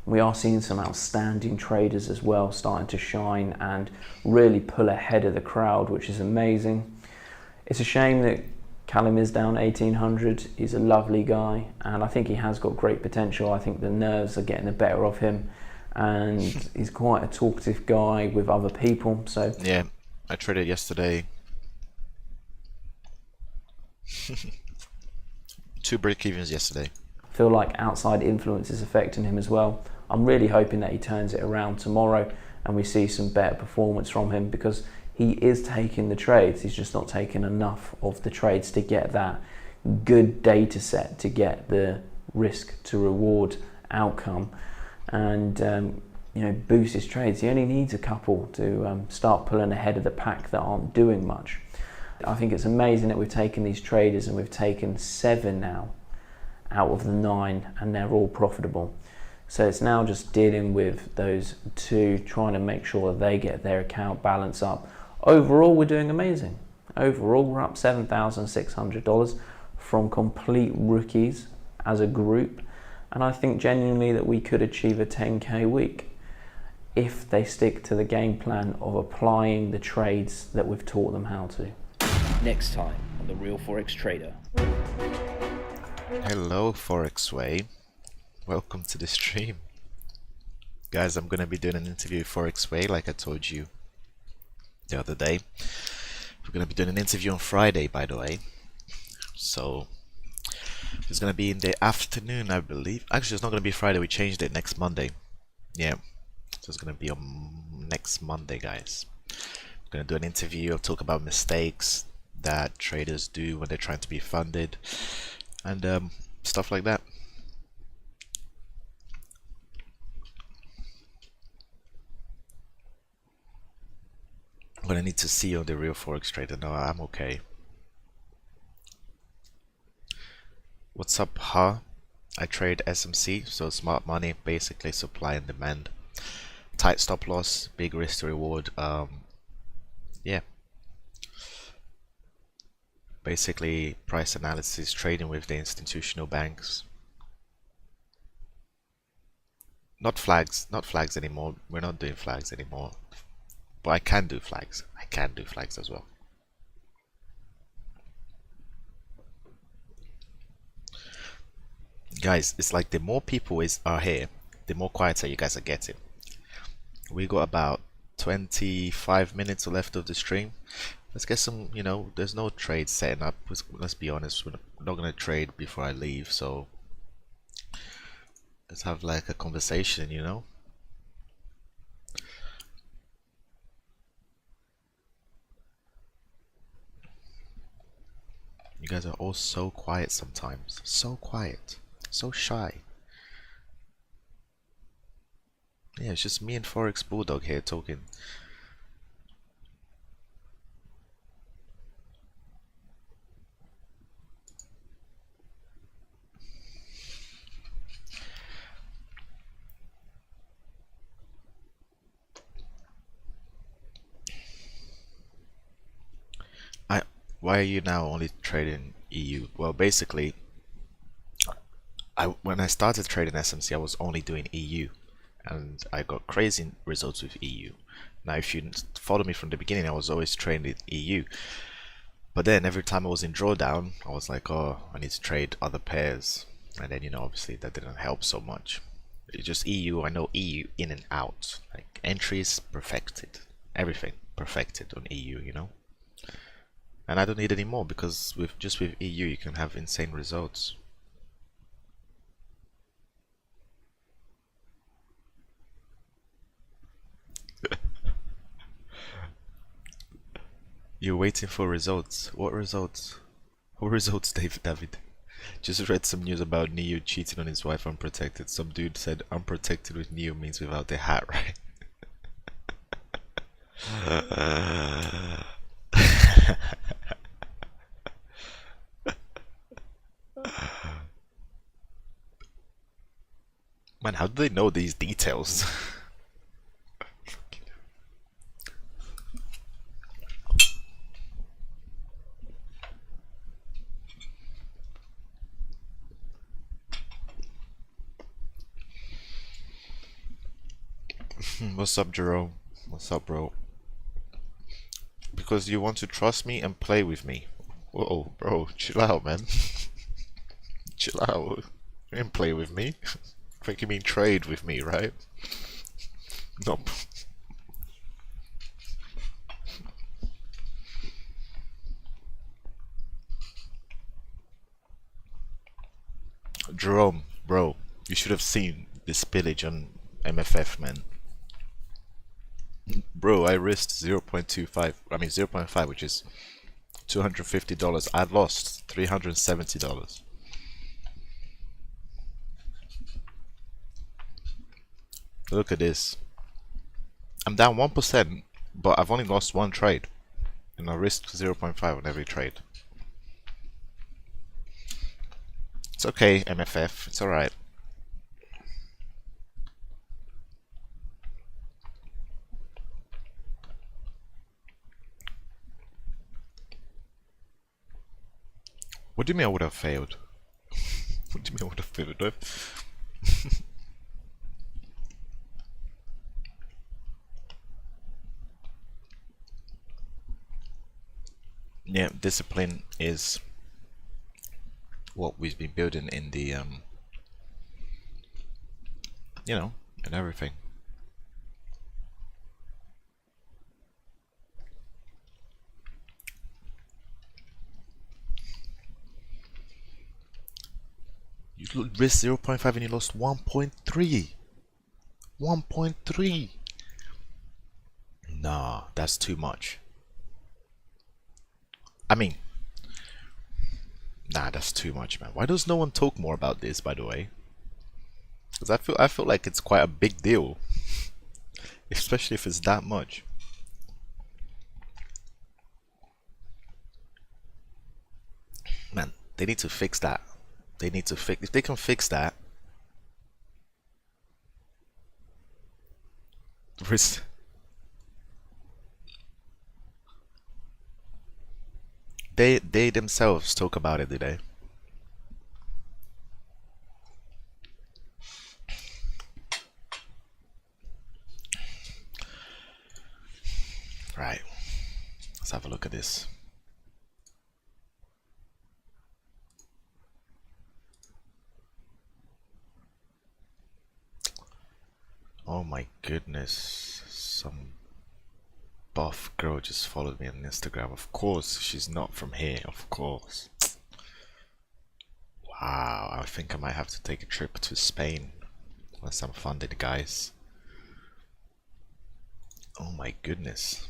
We are seeing some outstanding traders as well starting to shine and really pull ahead of the crowd, which is amazing. It's a shame that Callum is down 1800. He's a lovely guy and I think he has got great potential. I think the nerves are getting the better of him, and he's quite a talkative guy with other people. So yeah, I traded yesterday. 2 break-evens yesterday. I feel like outside influence is affecting him as well. I'm really hoping that he turns it around tomorrow and we see some better performance from him, because he is taking the trades. He's just not taking enough of the trades to get that good data set to get the risk to reward outcome and boost his trades. He only needs a couple to start pulling ahead of the pack that aren't doing much. I think it's amazing that we've taken these traders and we've taken 7 now out of the 9 and they're all profitable. So it's now just dealing with those 2, trying to make sure that they get their account balance up. Overall, we're doing amazing. Overall, we're up $7,600 from complete rookies as a group. And I think genuinely that we could achieve a 10K week if they stick to the game plan of applying the trades that we've taught them how to. Next time on The Real Forex Trader. Hello, Forex Way. Welcome to the stream. Guys, I'm going to be doing an interview with Forex Way, like I told you the other day. We're going to be doing an interview on Friday, by the way. So it's going to be in the afternoon, I believe. Actually, it's not going to be Friday. We changed it next Monday. Yeah. So it's going to be on next Monday, guys. We're going to do an interview. I'll talk about mistakes that traders do when they're trying to be funded and stuff like that. But I need to see on the real Forex trader. No, I'm okay. What's up, huh? I trade SMC, so smart money, basically supply and demand. Tight stop loss, big risk to reward. Yeah. Basically, price analysis, trading with the institutional banks. Not flags anymore. We're not doing flags anymore. But I can do flags. I can do flags as well. Guys, it's like the more people are here, the more quieter you guys are getting. We got about 25 minutes left of the stream. Let's get some, you know, there's no trade setting up. Let's be honest, we're not gonna trade before I leave, so let's have like a conversation, you know. You guys are all so quiet sometimes. So quiet. So shy. Yeah, it's just me and Forex Bulldog here talking. Why are you now only trading EU? Well, basically, when I started trading SMC, I was only doing EU, and I got crazy results with EU. Now, if you follow me from the beginning, I was always trading EU. But then every time I was in drawdown, I was like, oh, I need to trade other pairs. And then, you know, obviously that didn't help so much. It's just EU, I know EU in and out. Like entries perfected. Everything perfected on EU, you know. And I don't need any more because with EU you can have insane results. You're waiting for results. What results? What results, David? Just read some news about Neo cheating on his wife unprotected. Some dude said unprotected with Neo means without the hat, right? Man, how do they know these details? What's up, Jerome? What's up, bro? Because you want to trust me and play with me. Whoa, bro, chill out, man. Chill out. You didn't play with me. I think you mean trade with me, right? Nope. Jerome, bro, you should have seen the spillage on MFF, man. Bro, I risked 0.25, I mean 0.5, which is $250. I lost $370. Look at this. I'm down 1%, but I've only lost one trade. And I risked 0.5 on every trade. It's okay, MFF. It's alright. What do you mean I would have failed? What do you mean I would have failed? Yeah, discipline is what we've been building in the you know, and everything. You risked 0.5 and you lost 1.3. 1.3. Nah, that's too much. I mean, nah, that's too much, man. Why does no one talk more about this, by the way? Because I feel like it's quite a big deal, especially if it's that much. They need to fix that. They need to fix. If they can fix that, they themselves talk about it, do they? Right. Let's have a look at this. Oh my goodness. Some buff girl just followed me on Instagram. Of course, she's not from here. Of course. Wow. I think I might have to take a trip to Spain. Unless I'm funded, guys. Oh my goodness.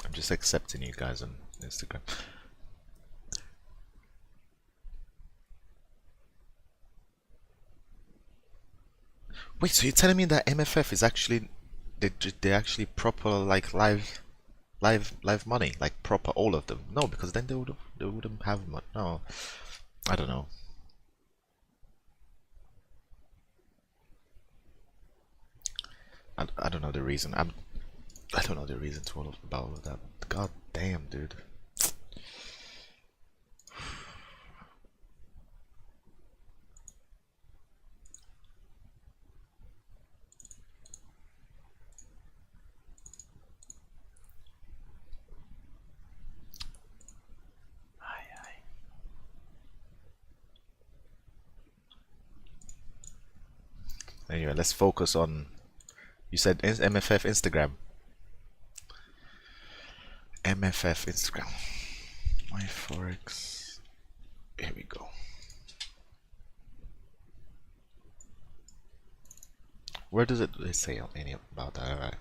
I'm just accepting you guys on Instagram. Wait, so you're telling me that MFF is actually they actually proper like live money, like proper all of them? No, because then they wouldn't have money. No, I don't know. I don't know the reason. I don't know the reason to about all of that. God damn, dude. Anyway, let's focus on. You said MFF Instagram. MFF Instagram. My Forex. Here we go. Where does it say any about that? Alright.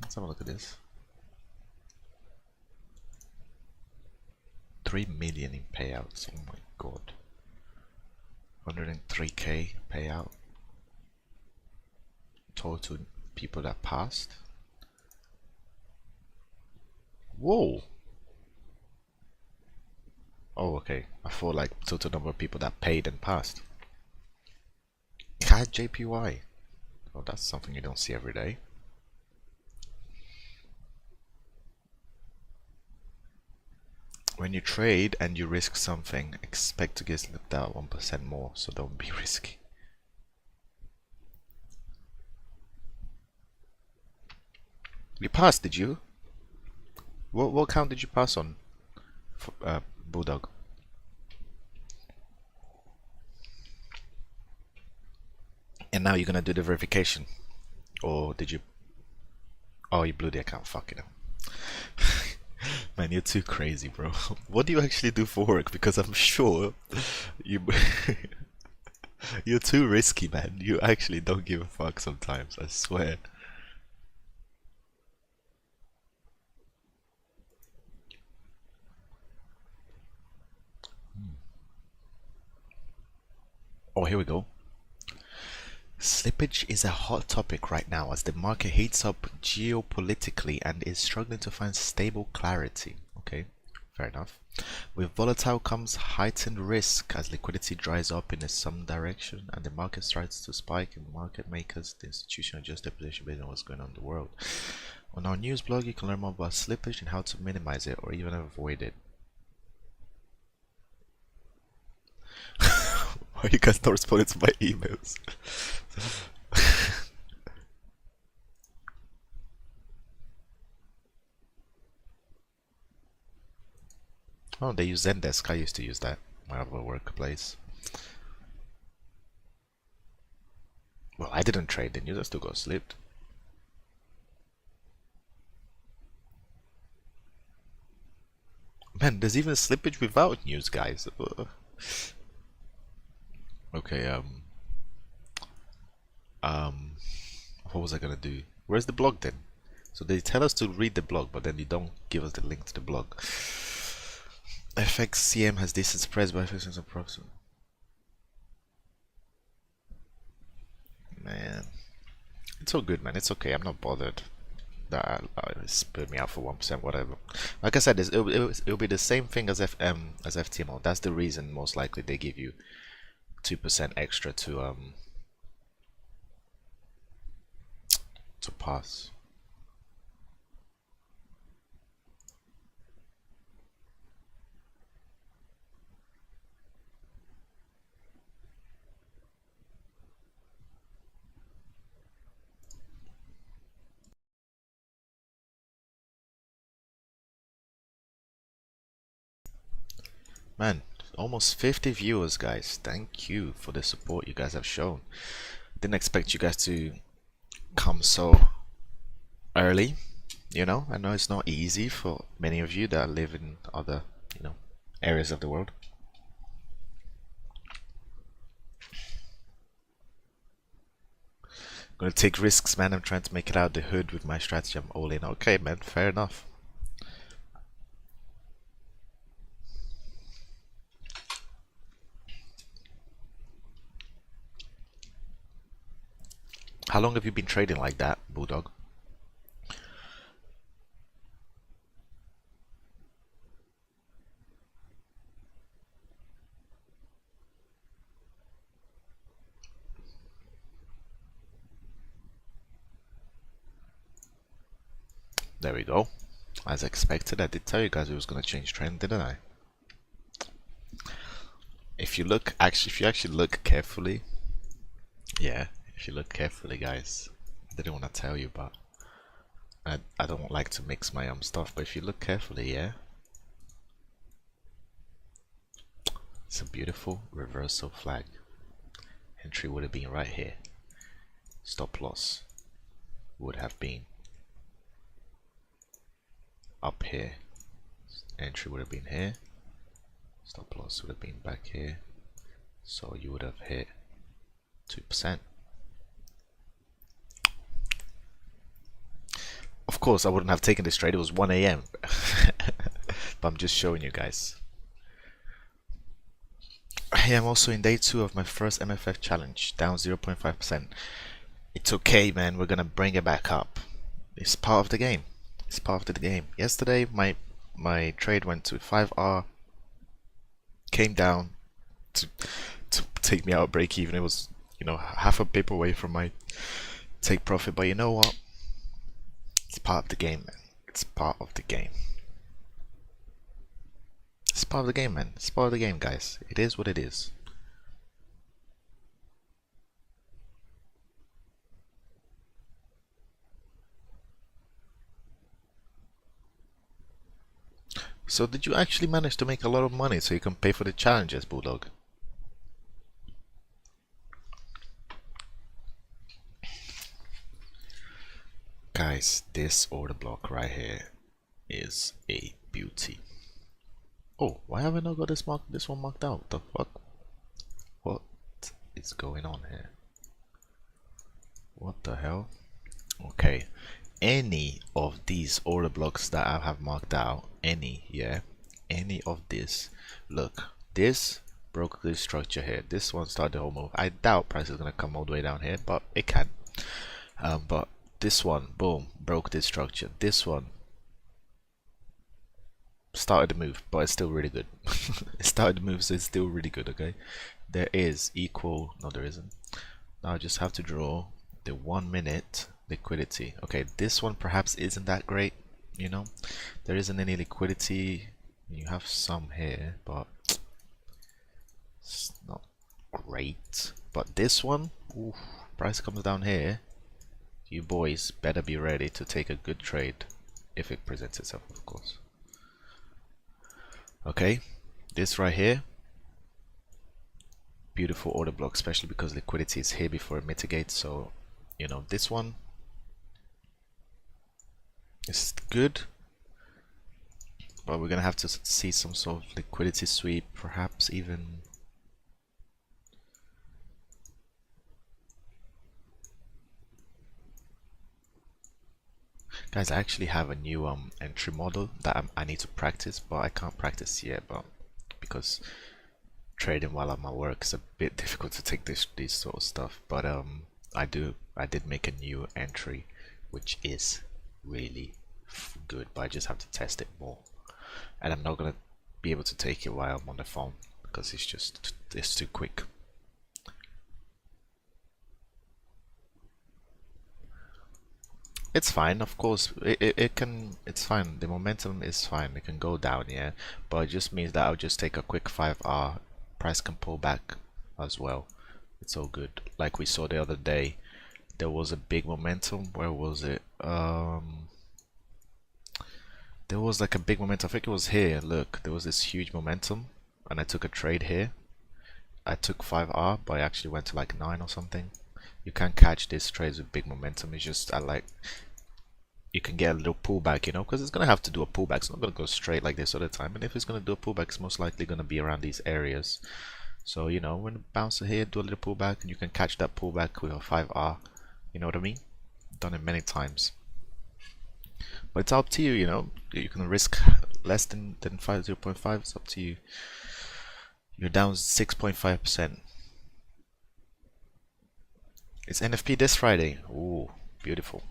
Let's have a look at this. 3 million in payouts. Oh my god. 103k payout. Total people that passed. Whoa. Oh, okay. I thought like total number of people that paid and passed. CAD JPY. Oh, that's something you don't see every day. When you trade and you risk something, expect to get slipped out 1% more, so don't be risky. You passed, did you? What account did you pass on? Bulldog. And now you're gonna do the verification, or did you? Oh, you blew the account. Fuck it. Man, you're too crazy, bro. What do you actually do for work? Because I'm sure you you're too risky, man. You actually don't give a fuck sometimes. I swear. Oh, here we go. Slippage is a hot topic right now as the market heats up geopolitically and is struggling to find stable clarity. Okay, fair enough. With volatile comes heightened risk as liquidity dries up in some direction and the market starts to spike, and market makers, the institution, adjust their position based on what's going on in the world. On our news blog, you can learn more about slippage and how to minimize it or even avoid it. Why you guys not responding to my emails? Oh, they use Zendesk. I used to use that my other workplace. Well, I didn't trade, the news I still got slipped. Man, there's even slippage without news, guys. Okay, what was I gonna do? Where's the blog then? So they tell us to read the blog, but then you don't give us the link to the blog. FXCM has decent spreads by FX and props. Man, it's all good, man. It's okay. I'm not bothered. That it spurred me out for 1%, whatever. Like I said, it'll be the same thing as FTMO. That's the reason most likely they give you 2% extra to pass. Man, almost 50 viewers, guys. Thank you for the support you guys have shown. Didn't expect you guys to come so early. You know, I know it's not easy for many of you that live in other, you know, areas of the world. Gonna take risks, man. I'm trying to make it out the hood with my strategy. I'm all in. Okay, man. Fair enough. How long have you been trading like that, Bulldog? There we go. As expected, I did tell you guys it was going to change trend, didn't I? If you look, if you actually look carefully, yeah, if you look carefully, guys, I didn't want to tell you, but I don't like to mix my stuff, but if you look carefully, yeah, it's a beautiful reversal flag. Entry would have been right here. Stop loss would have been up here. Entry would have been here. Stop loss would have been back here. So you would have hit 2%. Of course I wouldn't have taken this trade, it was 1 AM. But I'm just showing you guys. Hey, I'm also in day 2 of my first MFF challenge, down 0.5%. It's okay, man, we're gonna bring it back up. It's part of the game. It's part of the game. Yesterday my trade went to 5R, came down to take me out of break even. It was, you know, half a pip away from my take profit, but you know what? It's part of the game, man. It's part of the game. It's part of the game, man. It's part of the game, guys. It is what it is. So did you actually manage to make a lot of money so you can pay for the challenges, Bulldog? Guys, this order block right here is a beauty. Oh, why have I not got this one marked out? The fuck? What is going on here? What the hell? Okay, any of these order blocks that I have marked out, any of this, look, this broke this structure here. This one started the whole move. I doubt price is gonna come all the way down here, but it can. But this one, boom, broke this structure. This one started the move, but it's still really good. It started the move, so it's still really good. Okay, there is equal, no there isn't. Now I just have to draw the 1 minute liquidity. Okay, this one perhaps isn't that great, you know, there isn't any liquidity. You have some here, but it's not great. But this one, oof, price comes down here, you boys better be ready to take a good trade if it presents itself, of course. Okay, this right here, beautiful order block, especially because liquidity is here before it mitigates. So, you know, this one is good, but we're gonna have to see some sort of liquidity sweep, perhaps even Guys, I actually have a new entry model that I need to practice, but I can't practice yet, but because trading while I'm at work is a bit difficult to take this sort of stuff. But I did make a new entry which is really good, but I just have to test it more, and I'm not gonna be able to take it while I'm on the phone because it's too quick. It's fine, of course. It's fine. The momentum is fine. It can go down, yeah, but it just means that I'll just take a quick 5R. Price can pull back as well. It's all good. Like we saw the other day, there was a big momentum. Where was it? There was like a big momentum. I think it was here. Look, there was this huge momentum, and I took a trade here. I took 5R, but I actually went to like 9 or something. You can catch these trades with big momentum. It's just you can get a little pullback, you know, because it's gonna have to do a pullback. It's not gonna go straight like this all the time. And if it's gonna do a pullback, it's most likely gonna be around these areas. So you know, when it bounces here, do a little pullback, and you can catch that pullback with a 5R. You know what I mean? Done it many times. But it's up to you, you know. You can risk less than 0.5. It's up to you. You're down 6.5%. It's NFP this Friday. Ooh, beautiful.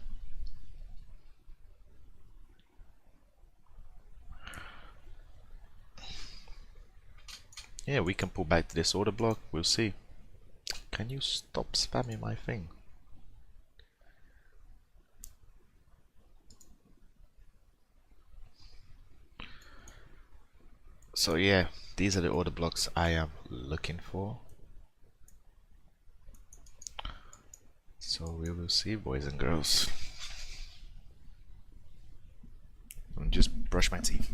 Yeah, we can pull back to this order block. We'll see. Can you stop spamming my thing? So yeah, these are the order blocks I am looking for. So we will see, boys and girls. I'll just brush my teeth.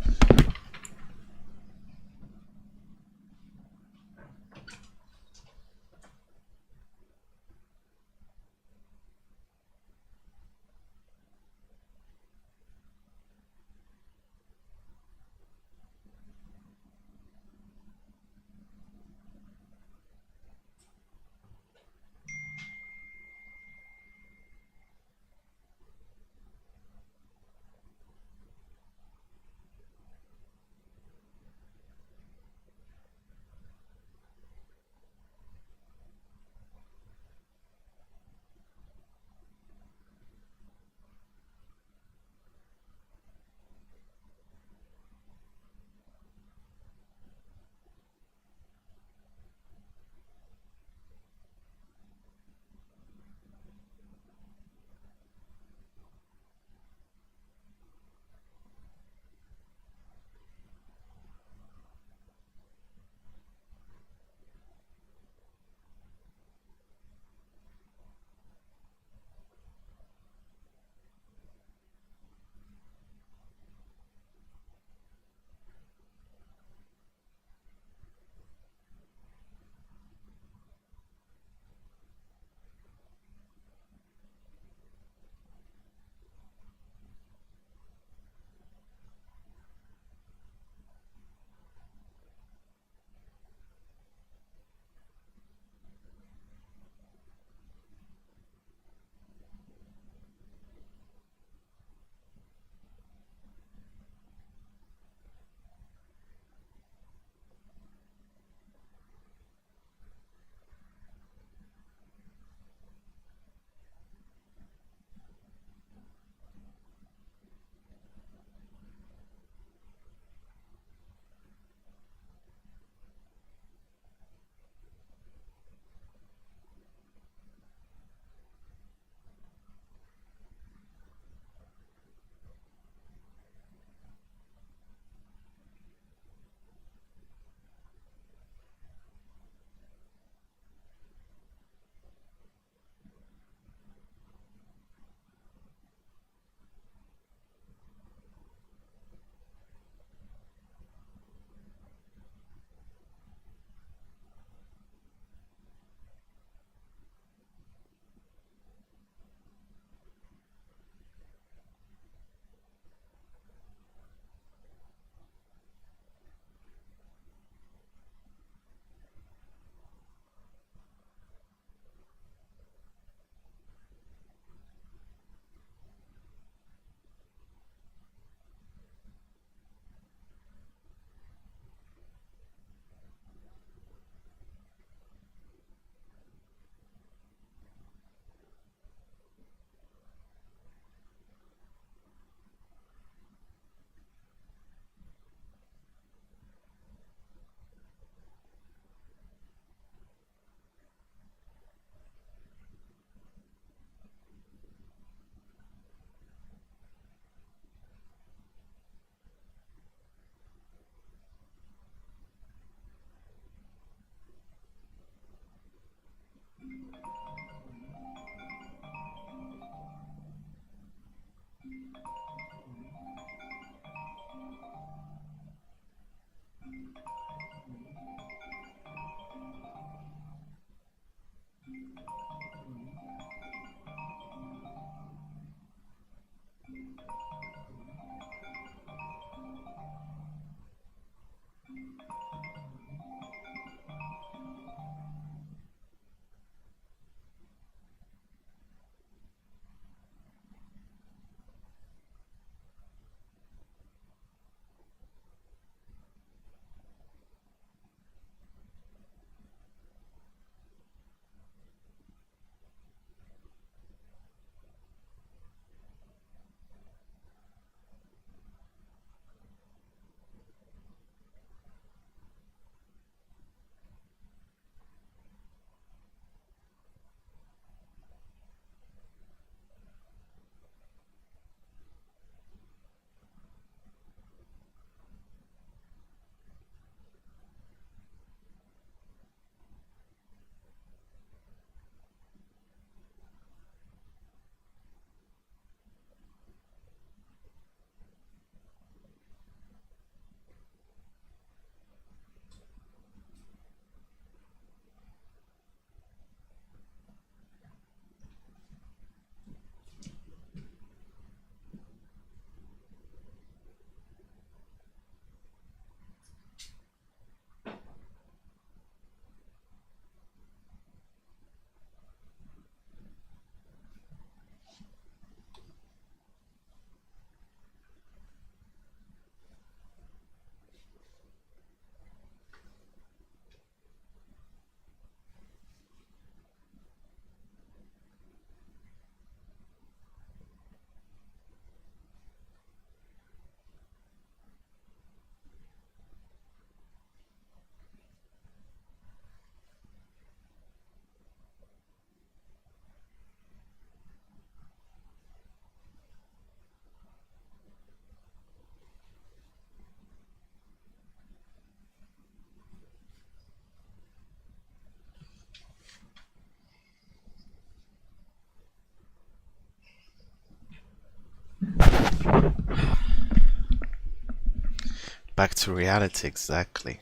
Back to reality, exactly.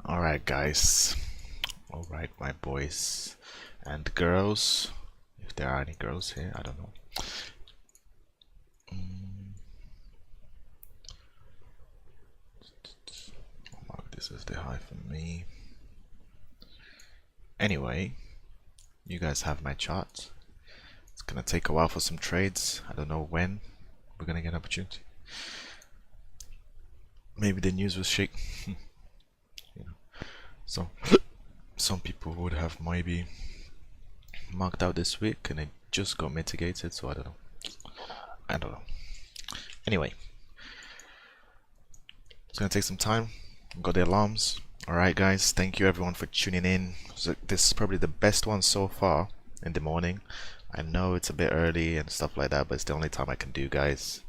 Alright, guys. Alright, my boys and girls. If there are any girls here, I don't know. I'll mark this as the high for me. Anyway, you guys have my chart. It's gonna take a while for some trades. I don't know when we're gonna get an opportunity. Maybe the news will shake. You know. So some people would have maybe marked out this week and it just got mitigated, so I don't know. Anyway, it's gonna take some time. Got the alarms. Alright guys, thank you everyone for tuning in. So this is probably the best one so far in the morning. I know it's a bit early and stuff like that, but it's the only time I can do, guys.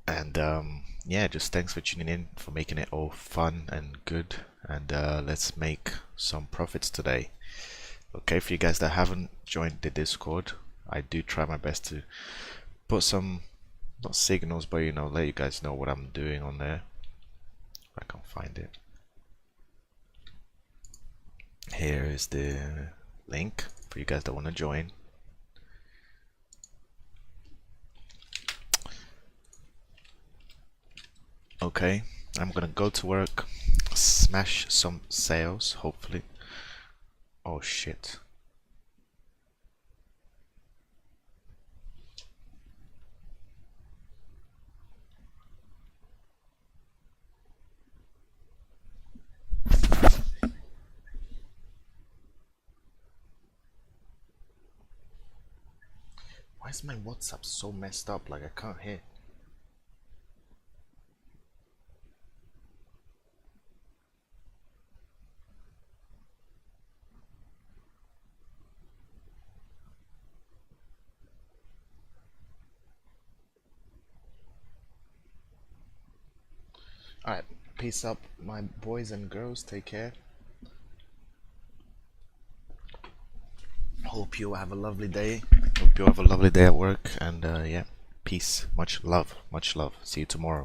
And yeah, just thanks for tuning in, for making it all fun and good. And let's make some profits today. Okay, for you guys that haven't joined the Discord, I do try my best to put some, not signals, but you know, let you guys know what I'm doing on there. I can't find it. Here is the link for you guys that want to join. Okay, I'm gonna go to work, smash some sales, hopefully. Oh shit. Why is my WhatsApp so messed up? Like I can't hear. Alright, peace up my boys and girls, take care. Hope you have a lovely day. Hope you have a lovely day at work, and yeah, peace, much love, see you tomorrow.